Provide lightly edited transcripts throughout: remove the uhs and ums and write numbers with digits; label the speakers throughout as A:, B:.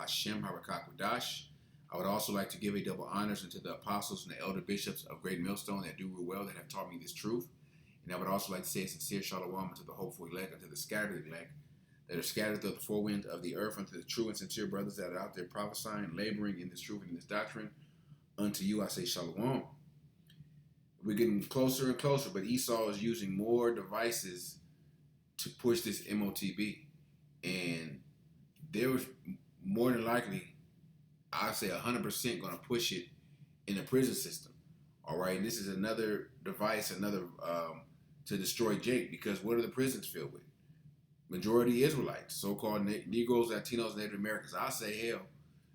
A: Bahasham Harakakwadash. I would also like to give a double honors unto the apostles and the elder bishops of Great Millstone that do rule well, that have taught me this truth. And I would also like to say a sincere shalom unto the hopeful elect, unto the scattered elect, that are scattered through the four winds of the earth, unto the true and sincere brothers that are out there prophesying, laboring in this truth and in this doctrine. Unto you I say shalom. We're getting closer and closer, but Esau is using more devices to push this MOTB. And there was more than likely, I'd say 100% going to push it in the prison system. All right, and this is another device, to destroy Jake, because what are the prisons filled with? Majority Israelites, so-called Negroes, Latinos, Native Americans. I say hell,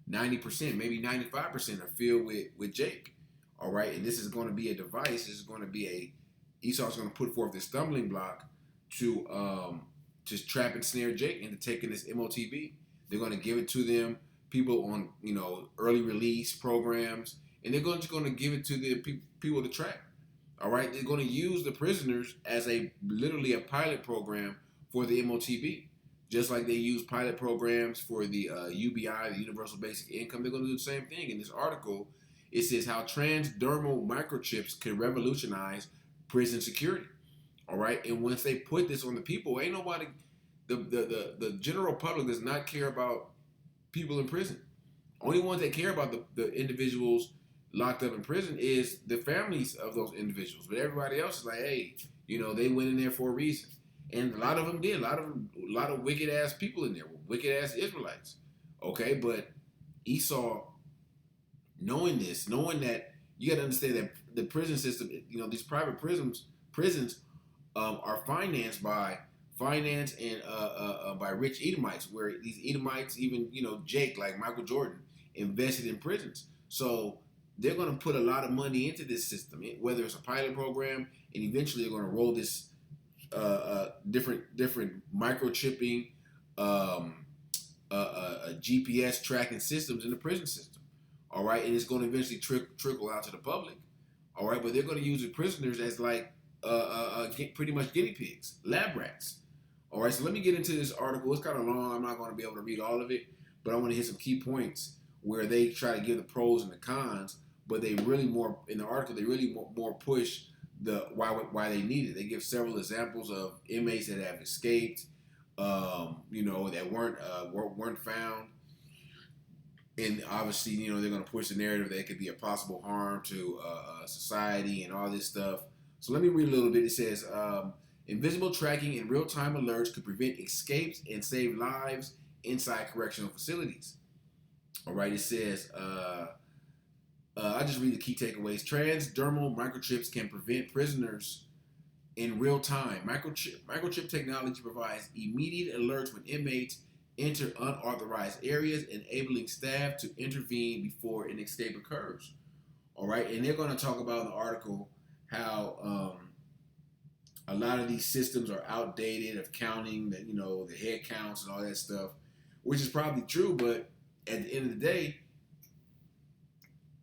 A: 90%, maybe 95% are filled with Jake. All right, and this is going to be a device. This is going to be Esau's going to put forth this stumbling block to just trap and snare Jake into taking this MOTB. They're going to give it to them, people on early release programs, and they're just going to give it to the people to trap. All right, they're going to use the prisoners as literally a pilot program for the MOTB, just like they use pilot programs for the UBI, the Universal Basic Income. They're going to do the same thing. In this article, it says how transdermal microchips could revolutionize prison security. All right, and once they put this on the people, ain't nobody, the general public does not care about people in prison. Only ones that care about the individuals locked up in prison is the families of those individuals. But everybody else is like, hey, they went in there for a reason. And a lot of them did. A lot of wicked ass people in there, wicked ass Israelites. Okay, but Esau, knowing that you got to understand that the prison system, these private prisons are financed and by rich Edomites, where these Edomites, even Jake, like Michael Jordan, invested in prisons. So they're going to put a lot of money into this system, whether it's a pilot program, and eventually they're going to roll this different microchipping, GPS tracking systems in the prison system. All right, and it's going to eventually trickle out to the public. All right, but they're going to use the prisoners as pretty much guinea pigs, lab rats. All right, so let me get into this article. It's kind of long. I'm not going to be able to read all of it, but I want to hit some key points where they try to give the pros and the cons, but they really more in the article. They really more push the why they need it. They give several examples of inmates that have escaped, that weren't found, and obviously, they're going to push the narrative that it could be a possible harm to society and all this stuff. So let me read a little bit. It says, invisible tracking and real-time alerts could prevent escapes and save lives inside correctional facilities. All right, it says, I'll just read the key takeaways. Transdermal microchips can prevent prisoners in real time. Microchip technology provides immediate alerts when inmates enter unauthorized areas, enabling staff to intervene before an escape occurs. All right, and they're going to talk about in the article how a lot of these systems are outdated of counting, that the head counts and all that stuff, which is probably true, but at the end of the day,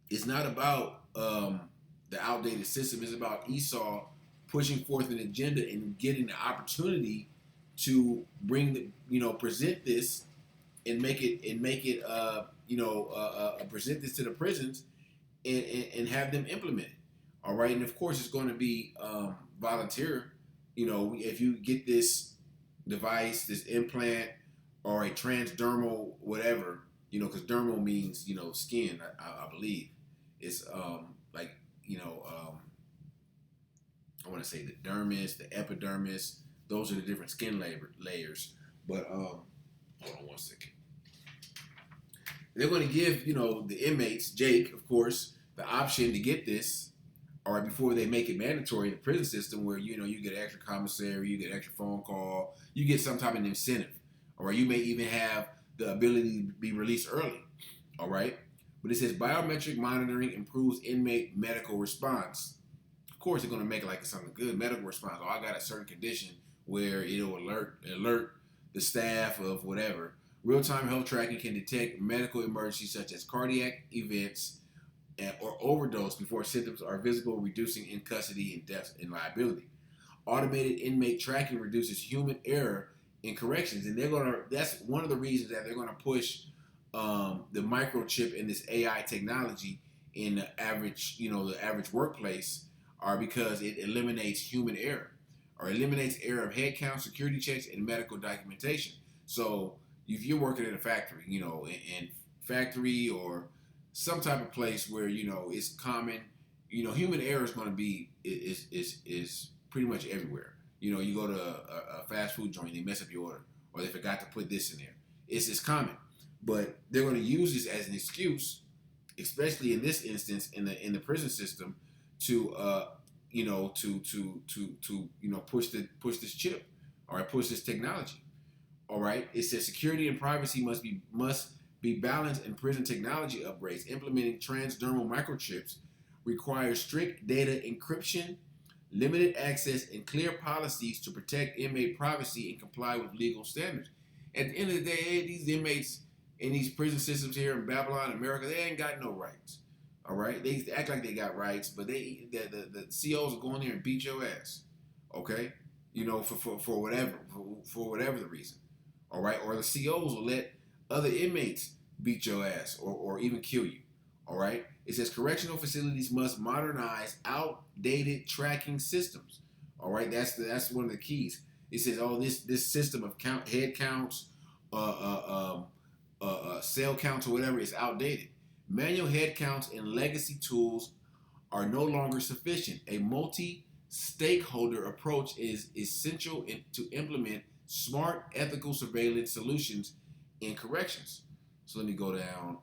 A: it's not about the outdated system. It's about Esau pushing forth an agenda and getting the opportunity to present this and present this to the prisons and have them implement it. All right, and of course it's going to be volunteer. If you get this device, this implant, or a transdermal whatever, because dermal means skin. I believe it's I want to say the dermis, the epidermis. Those are the different skin layers. But hold on one second. They're going to give the inmates, Jake, of course, the option to get this. All right, before they make it mandatory in the prison system, where you get an extra commissary, you get an extra phone call, you get some type of incentive. All right, you may even have the ability to be released early. All right, but it says biometric monitoring improves inmate medical response. Of course, they're going to make it like it's something good. Medical response. Oh, I got a certain condition where it'll alert the staff of whatever. Real-time health tracking can detect medical emergencies such as cardiac events or overdose before symptoms are visible, reducing in custody and deaths and liability. Automated inmate tracking reduces human error in corrections, and that's one of the reasons that they're gonna push the microchip and this AI technology in the average workplace are because it eliminates human error or eliminates error of headcount, security checks, and medical documentation. So if you're working in a factory, in factory or some type of place where it's common, human error is going to be is pretty much everywhere. You go to a fast food joint, they mess up your order, or they forgot to put this in there. It's common, but they're going to use this as an excuse, especially in this instance in the prison system, to push this chip, all right, push this technology, all right. It says security and privacy must be balanced in prison technology upgrades. Implementing transdermal microchips requires strict data encryption, limited access, and clear policies to protect inmate privacy and comply with legal standards. At the end of the day, these inmates in these prison systems here in Babylon, America, they ain't got no rights. All right, they act like they got rights, but the COs will go in there and beat your ass. Okay, for whatever the reason. All right, or the COs will let other inmates beat your ass or even kill you. All right, it says correctional facilities must modernize outdated tracking systems. All right, that's one of the keys. It says, oh, this system of head counts, cell counts, or whatever is outdated. Manual head counts and legacy tools are no longer sufficient. A multi-stakeholder approach is essential to implement smart, ethical surveillance solutions in corrections. So let me go down.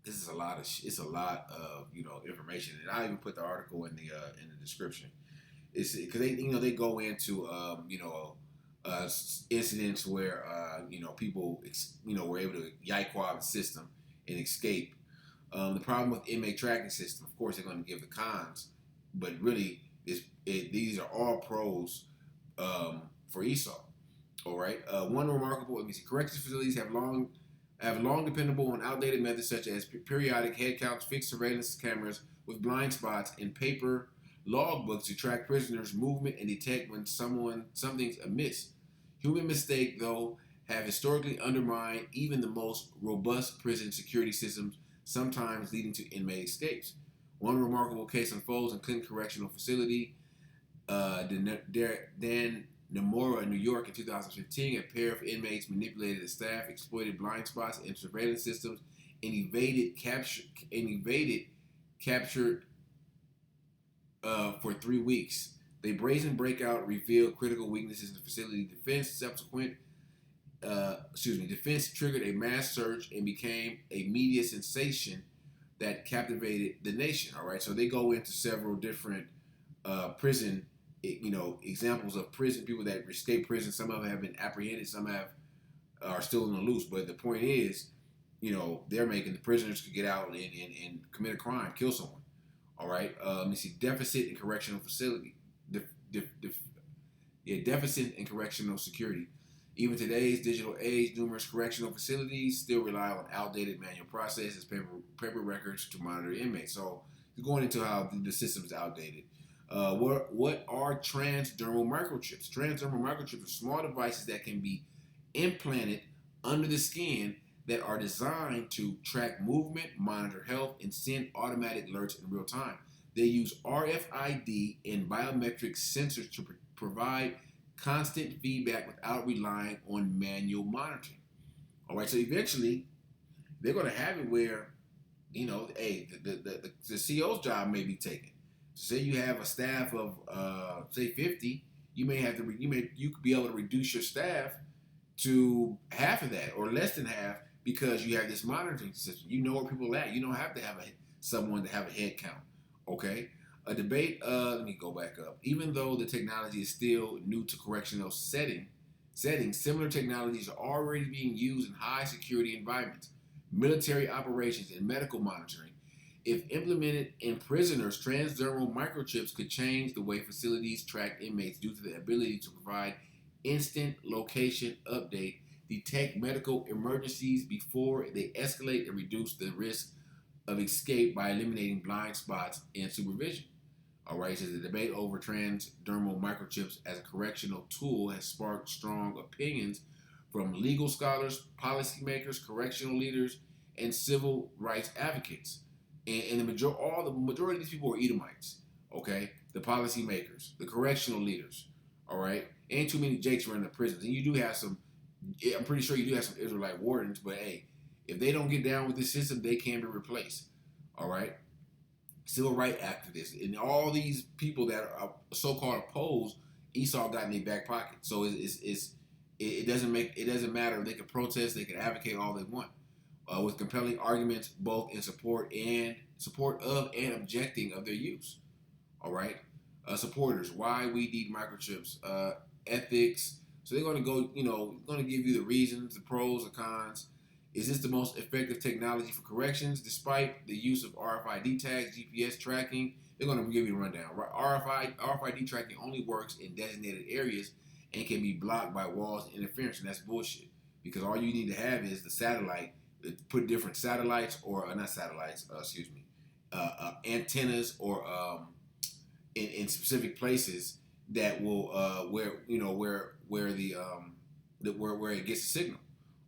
A: This is a lot of it's a lot of information, and I even put the article in the description. It's because they go into incidents where people were able to Yahawah the system and escape. The problem with inmate tracking system, of course, they're going to give the cons, but really, these are all pros for Esau. All right. One remarkable, let me see, corrections facilities have long dependable on outdated methods such as periodic head counts, fixed surveillance cameras with blind spots, and paper logbooks to track prisoners' movement and detect when something's amiss. Human mistakes, though, have historically undermined even the most robust prison security systems, sometimes leading to inmate escapes. One remarkable case unfolds in Clinton Correctional Facility, then Namora, New York, in 2015. A pair of inmates manipulated the staff, exploited blind spots in surveillance systems, and evaded capture for 3 weeks. The brazen breakout revealed critical weaknesses in the facility defense. Defense triggered a mass search and became a media sensation that captivated the nation. All right, so they go into several different prison, examples of prison people that escaped prison. Some of them have been apprehended. Some are still on the loose. But the point is, they're making the prisoners could get out and commit a crime, kill someone. All right. Let me see. Deficit in correctional facility. Deficit in correctional security. Even today's digital age, numerous correctional facilities still rely on outdated manual processes, paper records to monitor inmates. So going into how the system's outdated. What are transdermal microchips? Transdermal microchips are small devices that can be implanted under the skin that are designed to track movement, monitor health, and send automatic alerts in real time. They use RFID and biometric sensors to provide constant feedback without relying on manual monitoring. All right, so eventually they're going to have it where, hey, the CO's job may be taken. Say you have a staff of say 50, you could be able to reduce your staff to half of that or less than half because you have this monitoring system. You know where people are at. You don't have to have someone to have a head count. Okay. A debate. Let me go back up. Even though the technology is still new to correctional settings, similar technologies are already being used in high security environments, military operations, and medical monitoring. If implemented in prisoners, transdermal microchips could change the way facilities track inmates due to the ability to provide instant location update, detect medical emergencies before they escalate, and reduce the risk of escape by eliminating blind spots and supervision. All right, so the debate over transdermal microchips as a correctional tool has sparked strong opinions from legal scholars, policymakers, correctional leaders, and civil rights advocates. And the majority of these people are Edomites. Okay, the policymakers, the correctional leaders. All right, ain't too many Jakes running the prisons, and you do have some. I'm pretty sure you do have some Israelite wardens, but hey, if they don't get down with the system, they can be replaced. All right, civil rights activists, and all these people that are so-called opposed, Esau got in their back pocket. So it doesn't matter. They can protest, they can advocate all they want, with compelling arguments both in support of and objecting of their use. All right, supporters, why we need microchips, ethics. So they're going to go, going to give you the reasons, the pros, the cons. Is this the most effective technology for corrections? Despite the use of RFID tags, GPS tracking, they're going to give you a rundown. RFID tracking only works in designated areas and can be blocked by walls and interference, and that's bullshit. Because all you need to have is the satellite. Put different satellites, or not satellites, antennas, or in specific places that will where it gets a signal.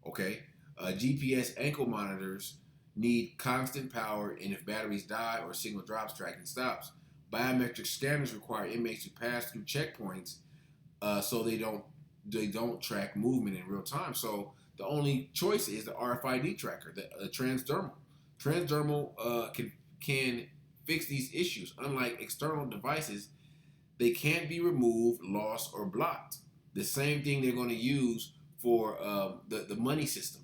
A: Okay. GPS ankle monitors need constant power, and if batteries die or signal drops, tracking stops. Biometric scanners require inmates to pass through checkpoints, so they don't track movement in real time. So the only choice is the RFID tracker, the transdermal. Transdermal can fix these issues. Unlike external devices, they can't be removed, lost, or blocked. The same thing they're going to use for the money system.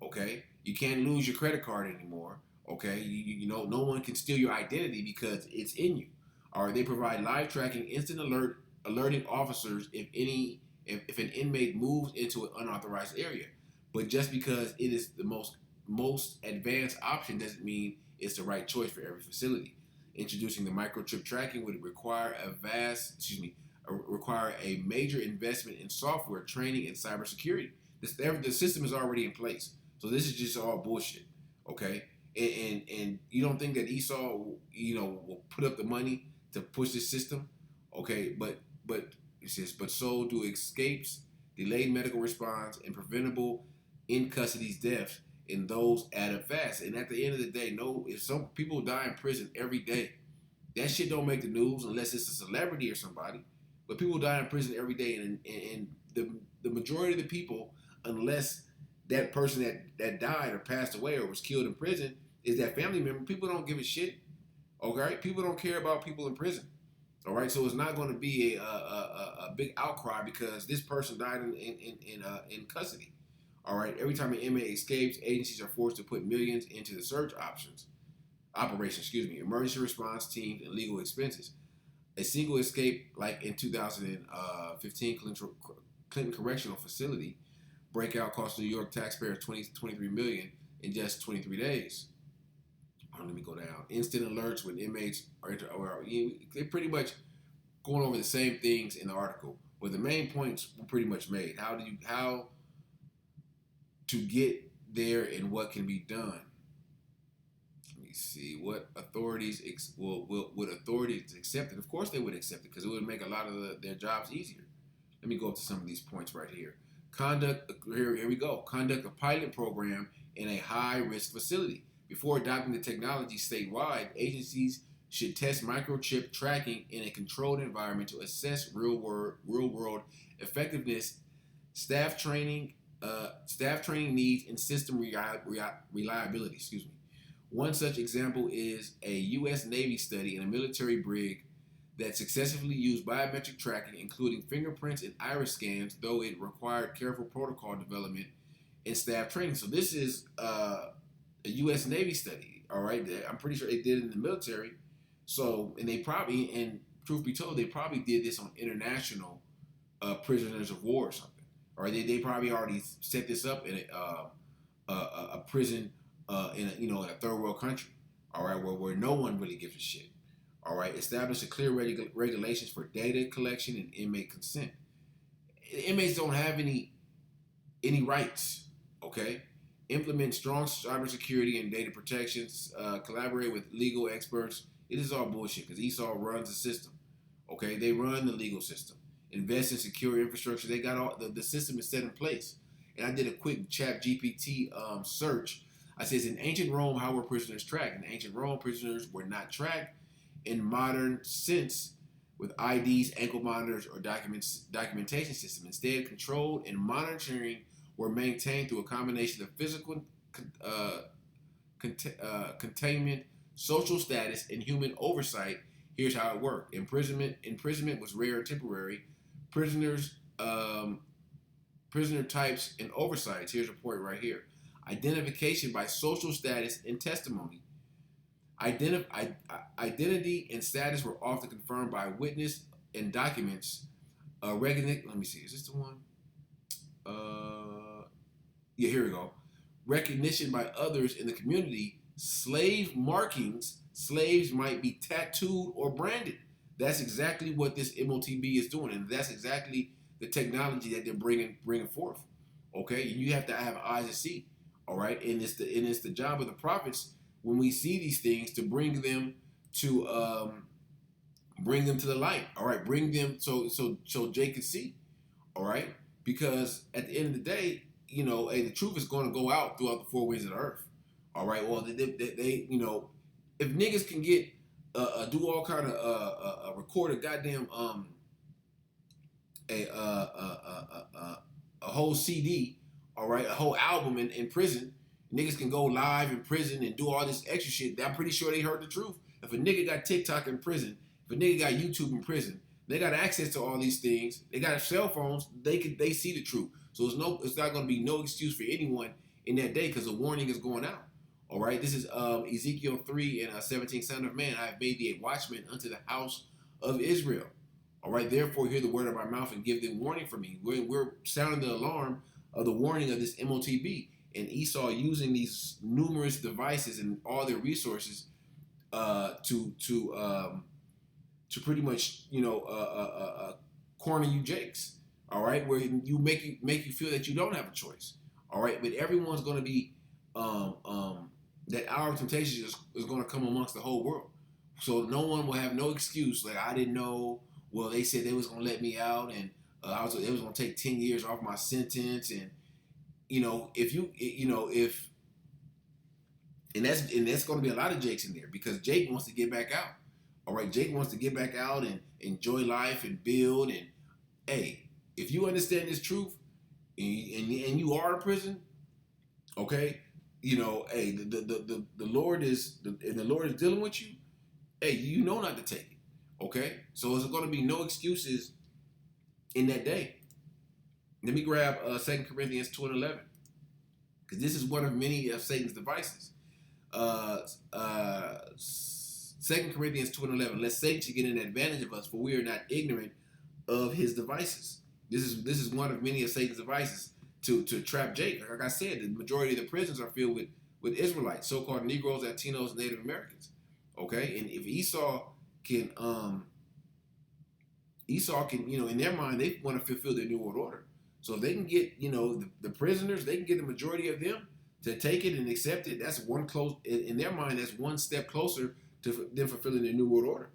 A: Okay, you can't lose your credit card anymore. Okay, no one can steal your identity because it's in you. All right, they provide live tracking, instant alerting officers if an inmate moves into an unauthorized area. But just because it is the most advanced option doesn't mean it's the right choice for every facility. Introducing the microchip tracking would require a major investment in software training and cybersecurity. The system is already in place. So this is just all bullshit, okay? And you don't think that Esau, will put up the money to push this system, okay? But it says, but so do escapes, delayed medical response, and preventable in custody deaths, and those add up fast. And at the end of the day, if some people die in prison every day, that shit don't make the news unless it's a celebrity or somebody. But people die in prison every day, and the majority of the people, unless that person that died or passed away or was killed in prison is that family member, people don't give a shit. Okay, people don't care about people in prison. All right, so it's not going to be a big outcry because this person died in custody. All right, every time an inmate escapes, agencies are forced to put millions into the search emergency response teams, and legal expenses. A single escape, like in 2015 Clinton Correctional Facility breakout, cost New York taxpayers $23 million in just 23 days. Let me go down. Instant alerts when inmates they're pretty much going over the same things in the article, but the main points were pretty much made. How to get there and what can be done. Let me see what authorities would authorities accept it. Of course they would accept it because it would make a lot of their jobs easier. Let me go up to some of these points right here. Here we go. Conduct a pilot program in a high-risk facility. Before adopting the technology statewide, agencies should test microchip tracking in a controlled environment to assess real-world effectiveness, staff training needs, and system reliability. One such example is a U.S. Navy study in a military brig that successfully used biometric tracking, including fingerprints and iris scans, though it required careful protocol development and staff training. So this is a U.S. Navy study, all right? I'm pretty sure they did it in the military. So, and truth be told, they probably did this on international prisoners of war or something. Or they probably already set this up in a prison in a third world country, all right, where no one really gives a shit. All right, establish a clear regulations for data collection and inmate consent. Inmates don't have any rights. Okay, implement strong cybersecurity and data protections. Collaborate with legal experts. It is all bullshit because Esau runs the system. Okay, they run the legal system. Invest in secure infrastructure. They got all the system is set in place. and I did a quick chat GPT search. I says in ancient Rome, how were prisoners tracked? In ancient Rome, prisoners were not tracked in modern sense with IDs, ankle monitors, or documentation system. Instead, control and monitoring were maintained through a combination of physical containment, social status, and human oversight. Here's how it worked. Imprisonment was rare and temporary. Prisoners, prisoner types, and oversights. Here's a point right here. Identification by social status and testimony. Identity and status were often confirmed by witness and documents. Let me see. Is this the one? Yeah, here we go. Recognition by others in the community. Slave markings. Slaves might be tattooed or branded. That's exactly what this MOTB is doing, and that's exactly the technology that they're bringing forth. Okay, you have to have eyes to see. All right, and it's the job of the prophets when we see these things to bring them to the light. All right, bring them so Jay can see. All right, because at the end of the day, the truth is going to go out throughout the four winds of the earth. All right, well, they if niggas can get do all kind of record a goddamn a whole CD, all right, a whole album in prison. Niggas can go live in prison and do all this extra shit. I'm pretty sure they heard the truth. If a nigga got TikTok in prison, if a nigga got YouTube in prison, they got access to all these things. They got cell phones. They see the truth. So it's not going to be no excuse for anyone in that day because the warning is going out. All right. This is Ezekiel 3 and 17. Son of man, I have made thee a watchman unto the house of Israel. All right. Therefore, hear the word of my mouth and give them warning for me. We're sounding the alarm of the warning of this MOTB. And Esau using these numerous devices and all their resources to pretty much corner you jakes, all right, where you make you feel that you don't have a choice, all right, but everyone's going to be that hour of temptation is going to come amongst the whole world, so no one will have no excuse like I didn't know. Well, they said they was going to let me out, and they was going to take 10 years off my sentence, and that's going to be a lot of Jakes in there because Jake wants to get back out. All right, Jake wants to get back out and enjoy life and build. And hey, if you understand this truth and you are in prison, okay, hey, the Lord is the Lord is dealing with you. Hey, not to take it. Okay, so there's going to be no excuses in that day. Let me grab 2 Corinthians 2:11 because this is one of many of Satan's devices. 2 Corinthians 2:11. Lest Satan should get an advantage of us, for we are not ignorant of his devices. This is one of many of Satan's devices to trap Jake. Like I said, the majority of the prisons are filled with Israelites, so-called Negroes, Latinos, Native Americans. Okay, and if Esau can, in their mind, they want to fulfill their New World Order. So if they can get, the prisoners, they can get the majority of them to take it and accept it. That's in their mind, that's one step closer to them fulfilling their New World Order.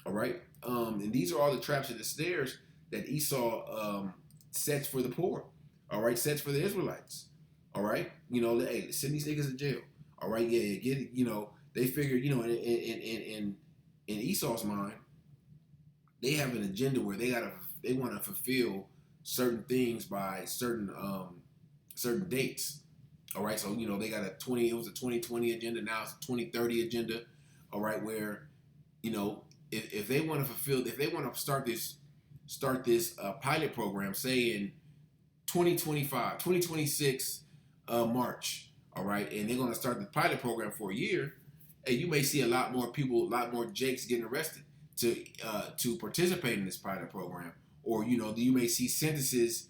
A: All right. And these are all the traps and the snares that Esau sets for the poor. All right. Sets for the Israelites. All right. Hey, send these niggas to jail. All right. Yeah. Get it. They figure, in Esau's mind, they have an agenda where they want to fulfill certain things by certain dates. All right, so they got it was a 2020 agenda, now it's a 2030 agenda. All right, where if they want to start this pilot program, say in 2025, 2026 March, all right, and they're going to start the pilot program for a year, hey, you may see a lot more people, a lot more Jakes getting arrested to participate in this pilot program. Or, you may see sentences,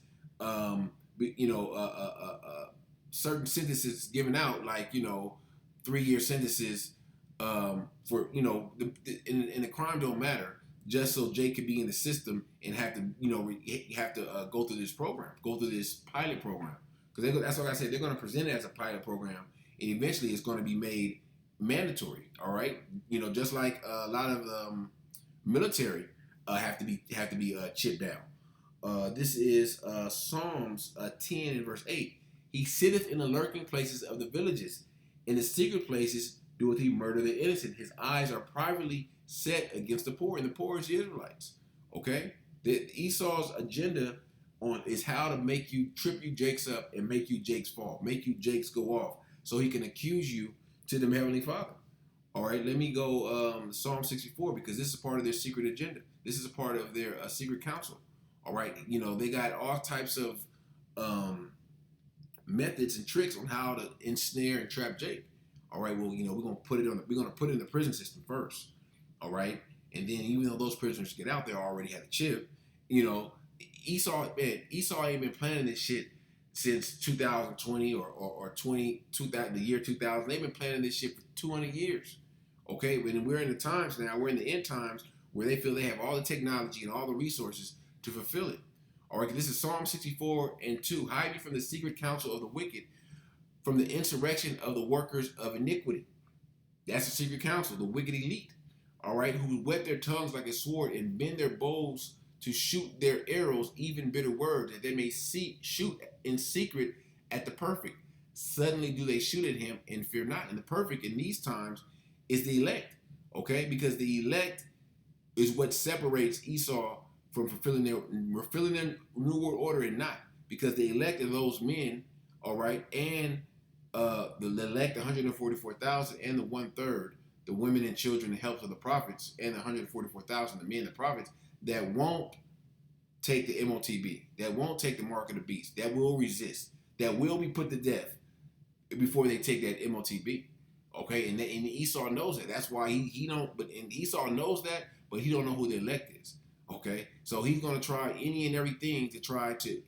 A: certain sentences given out, like, 3-year sentences for, and the crime don't matter, just so Jake could be in the system and have to, go through this program, go through this pilot program. Because that's what I said, they're going to present it as a pilot program, and eventually it's going to be made mandatory, all right? Just like a lot of military have to be chipped down. This is Psalms 10 and verse 8. He sitteth in the lurking places of the villages. In the secret places doeth he murder the innocent. His eyes are privately set against the poor, and the poor is the Israelites. Okay? Esau's agenda is how to make you trip you Jakes up and make you Jakes fall, make you Jakes go off, so he can accuse you to the Heavenly Father. All right, let me go Psalm 64 because this is part of their secret agenda. This is a part of their secret council. All right, they got all types of methods and tricks on how to ensnare and trap Jake. All right, well, we're gonna put it in the prison system first. All right, and then even though those prisoners get out, they already had a chip. Esau ain't been planning this shit since 2020 or 2000, the year 2000. They've been planning this shit for 200 years. Okay, but we're in the times now. We're in the end times where they feel they have all the technology and all the resources to fulfill it. All right, this is Psalm 64 and 2. Hide me from the secret counsel of the wicked, from the insurrection of the workers of iniquity. That's the secret counsel, the wicked elite. All right, who whet their tongues like a sword and bend their bows to shoot their arrows, even bitter words, that they may shoot in secret at the perfect. Suddenly do they shoot at him and fear not. And the perfect in these times is the elect. Okay, because the elect is what separates Esau from fulfilling their New World Order and not. Because the elect are those men, all right, and the elect 144,000 and the 1/3, the women and children, the helps of the prophets, and the 144,000, the men, the prophets, that won't take the MOTB, that won't take the mark of the beast, that will resist, that will be put to death before they take that MOTB. Okay, and Esau knows that. That's why he don't. But and Esau knows that, but he don't know who the elect is. Okay, so he's gonna try any and everything to try to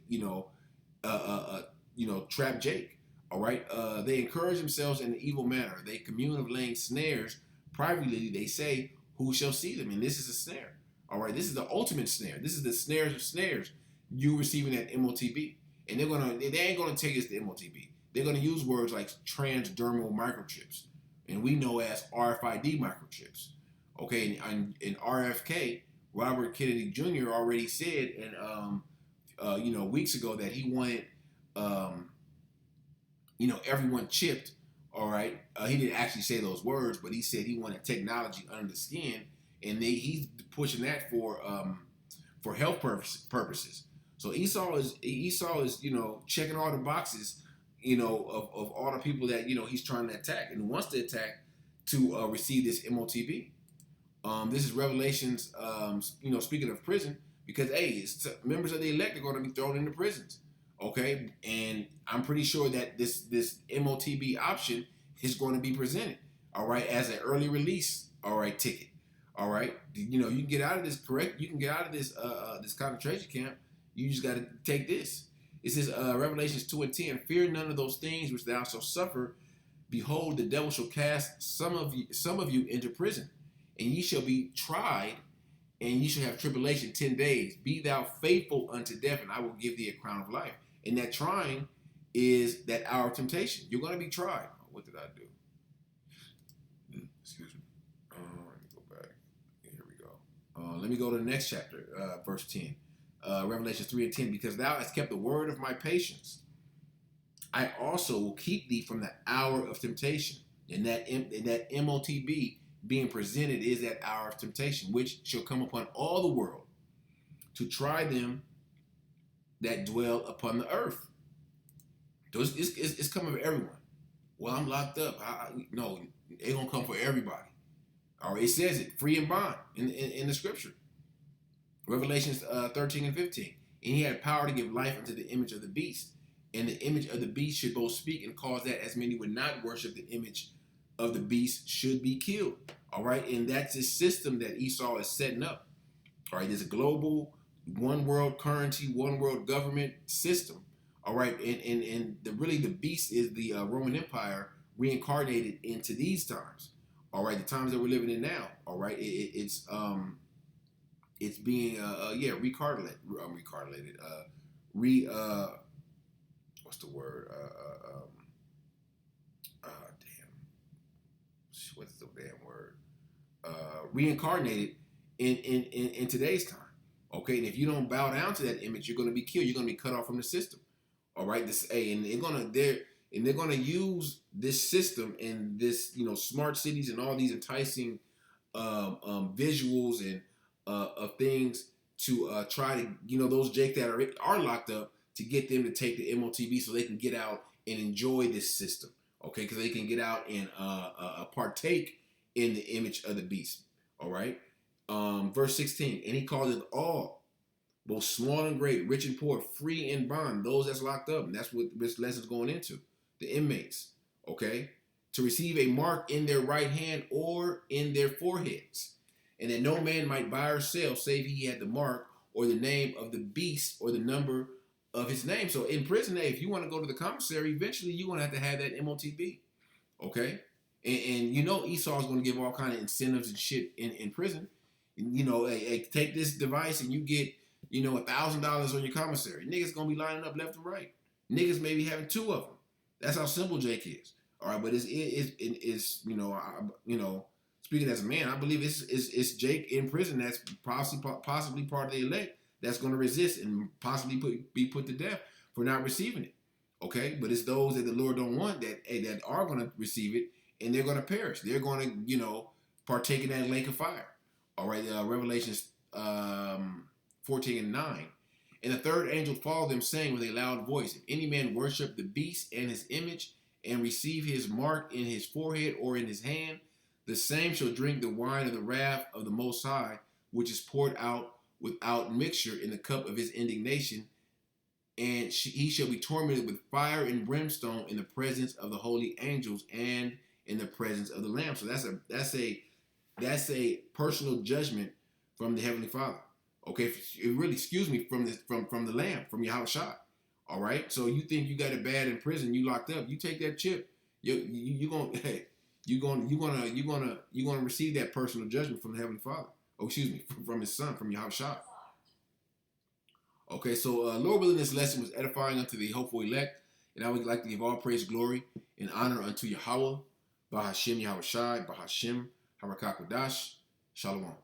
A: trap Jake. All right, they encourage themselves in an evil manner. They commune of laying snares privately. They say, "Who shall see them?" And this is a snare. All right, this is the ultimate snare. This is the snares of snares. You receiving that MOTB, and they ain't gonna take us to MOTB. They're gonna use words like transdermal microchips, and we know as RFID microchips. Okay, and RFK, Robert Kennedy Jr. already said, and weeks ago that he wanted, everyone chipped. All right, he didn't actually say those words, but he said he wanted technology under the skin, and he's pushing that for health purposes. So Esau is checking all the boxes, of all the people that he's trying to attack and wants to attack to receive this MOTB. This is Revelations. Speaking of prison, because members of the elect are going to be thrown into prisons. Okay, and I'm pretty sure that this MOTB option is going to be presented. All right, as an early release. All right, ticket. All right, you can get out of this. Correct? You can get out of this this concentration camp. You just got to take this. It says Revelations 2 and 10. Fear none of those things which thou shalt suffer. Behold, the devil shall cast some of you into prison, and ye shall be tried, and ye shall have tribulation 10 days. Be thou faithful unto death, and I will give thee a crown of life. And that trying is that hour of temptation. You're going to be tried. What did I do? Excuse me. Let me go back. Here we go. Let me go to the next chapter, verse 10. Revelation 3 and 10. Because thou hast kept the word of my patience, I also will keep thee from the hour of temptation. And that MOTB being presented is that hour of temptation, which shall come upon all the world to try them that dwell upon the earth. It's coming for everyone. Well, I'm locked up. No, it's going to come for everybody. All right, it says it, free and bond, in the scripture. Revelations 13 and 15. And he had power to give life unto the image of the beast. And the image of the beast should both speak and cause that as many would not worship the image of the beast should be killed. All right, and that's the system that Esau is setting up. All right, there's a global one world currency, one world government system. All right, and the beast is the Roman Empire reincarnated into these times. All right, the times that we're living in now. All right, it's being recardilated. What's the word? What's the damn word? Reincarnated in today's time. Okay, and if you don't bow down to that image, you're going to be killed. You're going to be cut off from the system. All right, and they're gonna use this system and this smart cities and all these enticing visuals and of things to try to those Jake that are locked up to get them to take the MOTB so they can get out and enjoy this system. Okay, because they can get out and partake in the image of the beast. All right, verse 16, and he called it all, both small and great, rich and poor, free and bond, those that's locked up. And that's what this lesson's going into. The inmates, okay? To receive a mark in their right hand or in their foreheads. And that no man might buy or sell, save he had the mark or the name of the beast or the number of his name. So in prison, hey, if you want to go to the commissary, eventually you're going to have that MOTB, okay? And Esau's going to give all kind of incentives and shit in prison. Hey, take this device and you get $1,000 on your commissary. Niggas gonna be lining up left and right. Niggas maybe having two of them. That's how simple Jake is. All right, but it's speaking as a man, I believe it's Jake in prison that's possibly part of the elect that's gonna resist and possibly be put to death for not receiving it. Okay, but it's those that the Lord don't want that are gonna receive it and they're gonna perish. They're gonna partake in that lake of fire. All right, Revelations 14 and 9. And the third angel followed them, saying with a loud voice, if any man worship the beast and his image, and receive his mark in his forehead or in his hand, the same shall drink the wine of the wrath of the Most High, which is poured out without mixture in the cup of his indignation, and he shall be tormented with fire and brimstone in the presence of the holy angels and in the presence of the Lamb. So that's a personal judgment from the Heavenly Father. Okay, really, excuse me, from the Lamb, from Yahawashi. All right, so you think you got it bad in prison, you locked up, you take that chip, you're gonna receive that personal judgment from the Heavenly Father. Oh, excuse me, from His Son, from Yahawashi. Okay, so Lord willing, this lesson was edifying unto the hopeful elect, and I would like to give all praise, glory, and honor unto Yahawah, Bahasham Yahawashi, Bahasham Harakakwadash, Shalom.